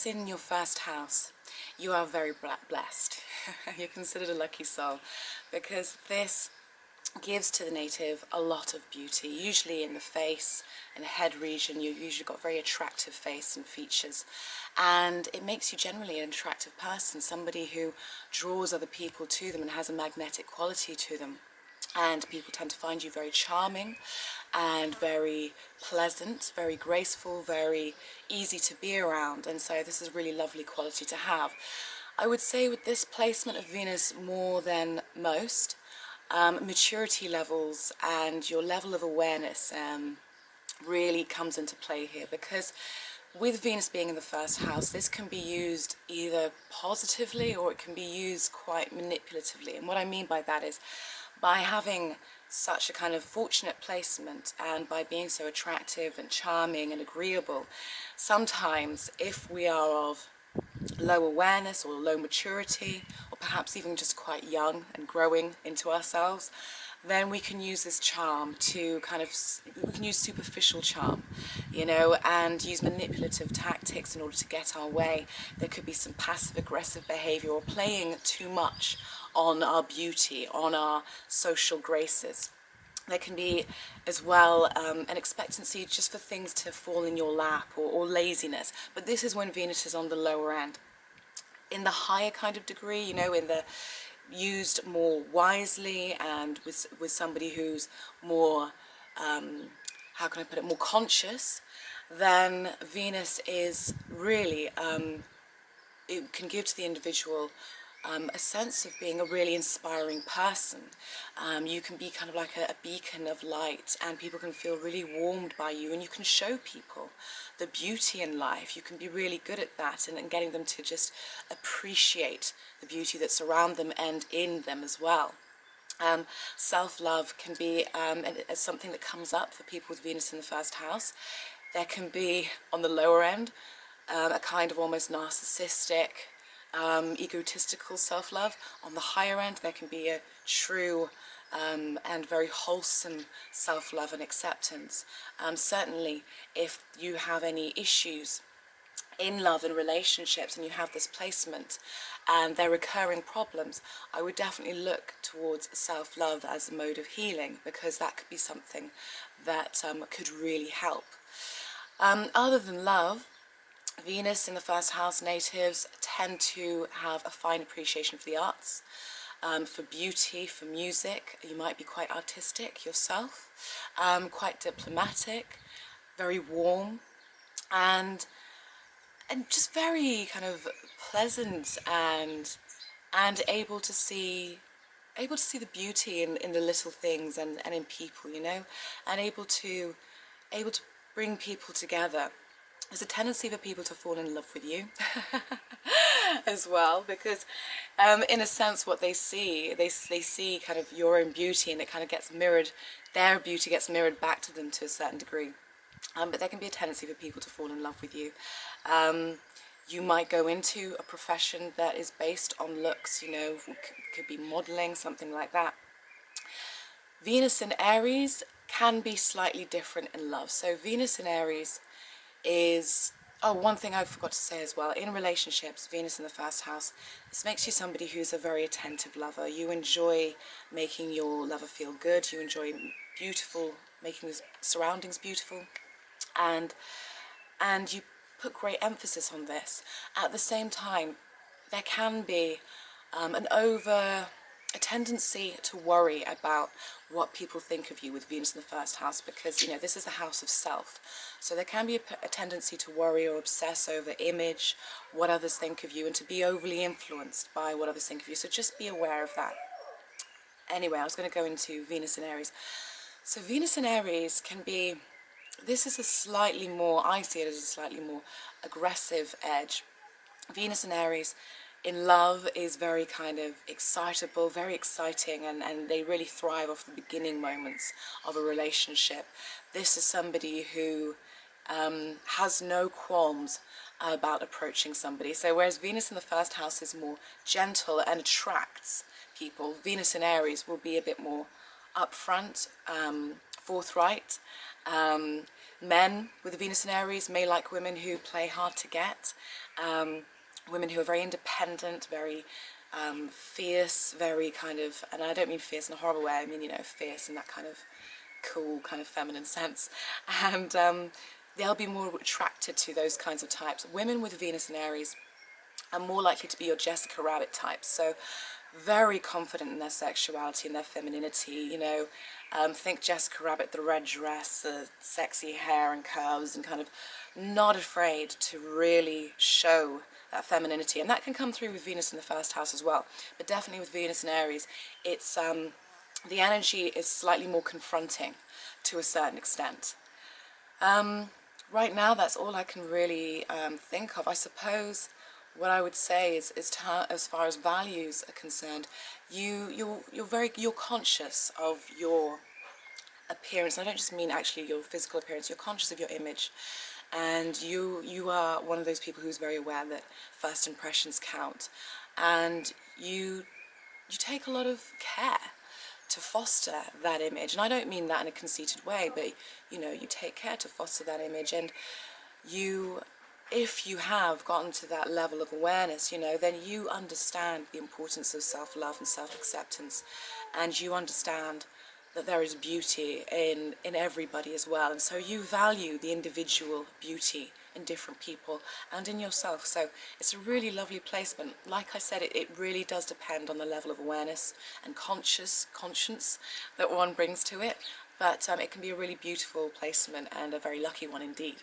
Venus in your first house, you are very blessed. You're considered a lucky soul because this gives to the native a lot of beauty, usually in the face and the head region. You've usually got very attractive face and features, and it makes you generally an attractive person, somebody who draws other people to them and has a magnetic quality to them. And people tend to find you very charming and very pleasant, very graceful, very easy to be around, and so this is a really lovely quality to have. I would say with this placement of Venus, more than most, maturity levels and your level of awareness really comes into play here, because with Venus being in the first house, this can be used either positively or it can be used quite manipulatively. And what I mean by that is, by having such a kind of fortunate placement and by being so attractive and charming and agreeable, sometimes if we are of low awareness or low maturity, or perhaps even just quite young and growing into ourselves, then we can use this charm to we can use superficial charm, you know, and use manipulative tactics in order to get our way. There could be some passive aggressive behavior or playing too much on our beauty, on our social graces. There can be as well an expectancy just for things to fall in your lap, or laziness, but this is when Venus is on the lower end. In the higher kind of degree, you know, in the used more wisely and with somebody who's more, how can I put it, more conscious, then Venus is really, it can give to the individual a sense of being a really inspiring person. You can be kind of like a beacon of light, and people can feel really warmed by you, and you can show people the beauty in life. You can be really good at that, and getting them to just appreciate the beauty that's around them and in them as well. Self-love can be something that comes up for people with Venus in the first house. There can be, on the lower end, a kind of almost narcissistic, egotistical self-love. On the higher end, there can be a true and very wholesome self-love and acceptance. Certainly, if you have any issues in love and relationships and you have this placement and they're recurring problems, I would definitely look towards self-love as a mode of healing, because that could be something that could really help. Other than love, Venus in the first house natives tend to have a fine appreciation for the arts, for beauty, for music. You might be quite artistic yourself, quite diplomatic, very warm, and just very kind of pleasant and able to see the beauty in the little things and in people, you know, and able to bring people together. There's a tendency for people to fall in love with you as well, because in a sense what they see kind of your own beauty, and it kind of gets mirrored, their beauty gets mirrored back to them to a certain degree. But there can be a tendency for people to fall in love with you. You might go into a profession that is based on looks, you know, could be modeling, something like that. Venus in Aries can be slightly different in love. So Venus in Aries is, oh, one thing I forgot to say as well, in relationships, Venus in the first house, this makes you somebody who's a very attentive lover. You enjoy making your lover feel good, you enjoy making the surroundings beautiful, and you put great emphasis on this. At the same time, there can be a tendency to worry about what people think of you with Venus in the first house, because, you know, this is the house of self. So there can be a tendency to worry or obsess over image, what others think of you, and to be overly influenced by what others think of you. So just be aware of that. Anyway, I was going to go into Venus in Aries. So Venus in Aries can be, this is a slightly more, I see it as a slightly more aggressive edge. Venus in Aries in love is very kind of excitable, very exciting, and they really thrive off the beginning moments of a relationship. This is somebody who has no qualms about approaching somebody. So whereas Venus in the first house is more gentle and attracts people, Venus in Aries will be a bit more upfront, forthright. Men with Venus in Aries may like women who play hard to get, women who are very independent, very fierce, very kind of, and I don't mean fierce in a horrible way, I mean, you know, fierce in that kind of cool, kind of feminine sense. And they'll be more attracted to those kinds of types. Women with Venus in Aries are more likely to be your Jessica Rabbit types, so very confident in their sexuality and their femininity, you know. Think Jessica Rabbit, the red dress, the sexy hair and curves, and kind of not afraid to really show that femininity. And that can come through with Venus in the first house as well. But definitely with Venus in Aries, it's the energy is slightly more confronting to a certain extent. Right now, that's all I can really think of. I suppose what I would say is as far as values are concerned, you're conscious of your appearance. I don't just mean actually your physical appearance. You're conscious of your image, and you are one of those people who's very aware that first impressions count, and you take a lot of care to foster that image. And I don't mean that in a conceited way, but you know, you take care to foster that image. And if you have gotten to that level of awareness, you know, then you understand the importance of self-love and self-acceptance, and you understand that there is beauty in everybody as well. And so you value the individual beauty in different people and in yourself. So it's a really lovely placement. Like I said, it really does depend on the level of awareness and conscience that one brings to it. But it can be a really beautiful placement and a very lucky one indeed.